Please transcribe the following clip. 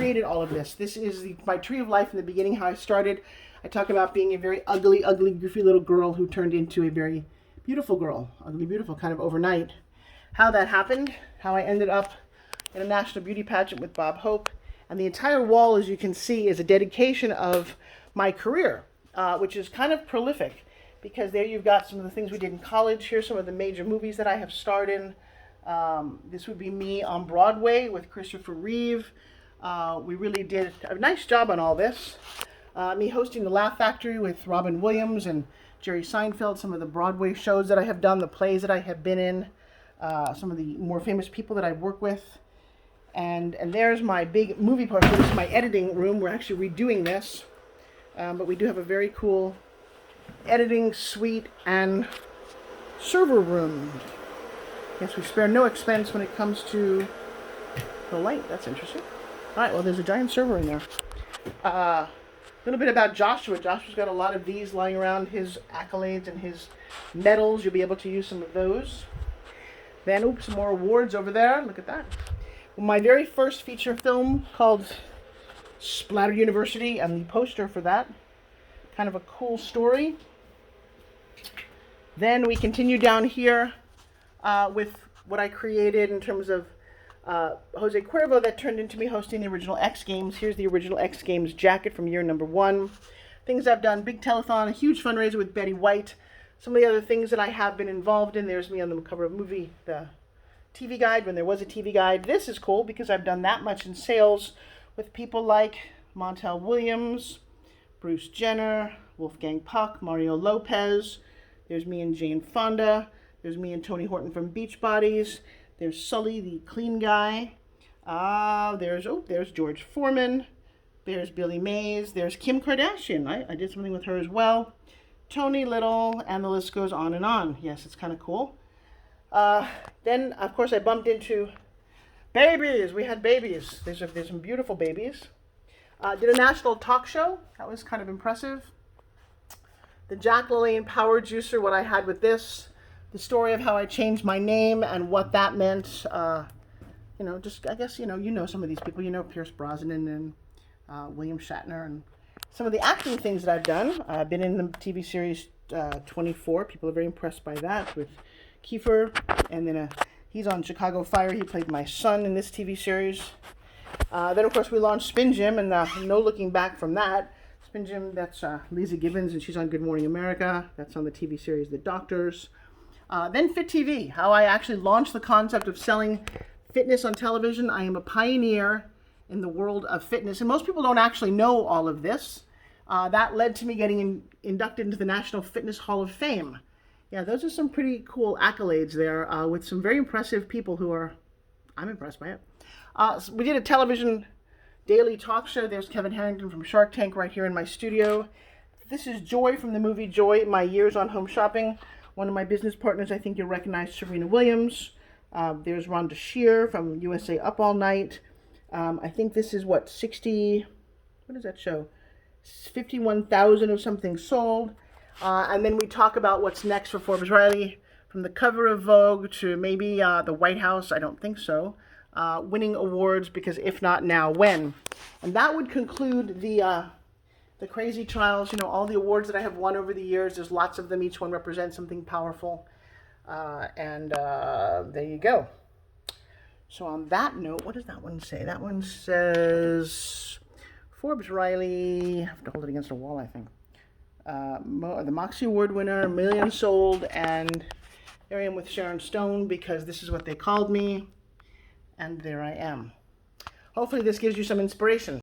created all of this. This is my tree of life in the beginning, how I started. I talk about being a very ugly, goofy little girl who turned into a very beautiful girl. Ugly, beautiful, kind of overnight. How that happened, how I ended up in a national beauty pageant with Bob Hope. And the entire wall, as you can see, is a dedication of my career, which is kind of prolific, because there you've got some of the things we did in college. Here's some of the major movies that I have starred in. This would be me on Broadway with Christopher Reeve. We really did a nice job on all this. Me hosting the Laugh Factory with Robin Williams and Jerry Seinfeld, some of the Broadway shows that I have done, the plays that I have been in, some of the more famous people that I've worked with. And there's my big movie part. This is my editing room. We're actually redoing this. But we do have a very cool editing suite and server room. Yes, we spare no expense when it comes to the light. That's interesting. All right, well, there's a giant server in there. A little bit about Joshua. Joshua's got a lot of these lying around, his accolades and his medals. You'll be able to use some of those. Then, oops, some more awards over there. Look at that. My very first feature film called Splatter University, and the poster for that. Kind of a cool story. Then we continue down here with what I created in terms of Jose Cuervo that turned into me hosting the original X Games. Here's the original X Games jacket from year number 1. Things I've done, big telethon, a huge fundraiser with Betty White. Some of the other things that I have been involved in. There's me on the cover of movie, the TV Guide, when there was a TV Guide. This is cool because I've done that much in sales with people like Montel Williams, Bruce Jenner, Wolfgang Puck, Mario Lopez. There's me and Jane Fonda. There's me and Tony Horton from Beachbodies. There's Sully, the clean guy. There's George Foreman. There's Billy Mays. There's Kim Kardashian. I did something with her as well. Tony Little, and the list goes on and on. Yes, it's kind of cool. Then, of course, I bumped into babies. We had babies. There's some beautiful babies. Did a national talk show. That was kind of impressive. The Jack LaLanne Power Juicer, what I had with this. The story of how I changed my name and what that meant. I guess, you know some of these people. You know Pierce Brosnan and William Shatner and some of the acting things that I've done. I've been in the TV series 24. People are very impressed by that with Kiefer. And then he's on Chicago Fire. He played my son in this TV series. Then, of course, we launched SpinGym, and no looking back from that. SpinGym, that's Lisa Gibbons, and she's on Good Morning America. That's on the TV series The Doctors. Then Fit TV, how I actually launched the concept of selling fitness on television. I am a pioneer in the world of fitness, and most people don't actually know all of this. That led to me getting inducted into the National Fitness Hall of Fame. Yeah, those are some pretty cool accolades there with some very impressive people I'm impressed by it. So we did a television daily talk show. There's Kevin Harrington from Shark Tank right here in my studio. This is Joy from the movie Joy, My Years on Home Shopping. One of my business partners, I think you'll recognize, Serena Williams. There's Rhonda Shear from USA Up All Night. I think this is what is that show? 51,000 of something sold. And then we talk about what's next for Forbes Riley, from the cover of Vogue to maybe the White House. I don't think so. Winning awards, because if not now, when? And that would conclude the crazy trials, all the awards that I have won over the years. There's lots of them. Each one represents something powerful. And there you go. So on that note, what does that one say? That one says Forbes Riley. I have to hold it against a wall, I think. The Moxie Award winner, million sold, and there I am with Sharon Stone, because this is what they called me. And there I am. Hopefully this gives you some inspiration.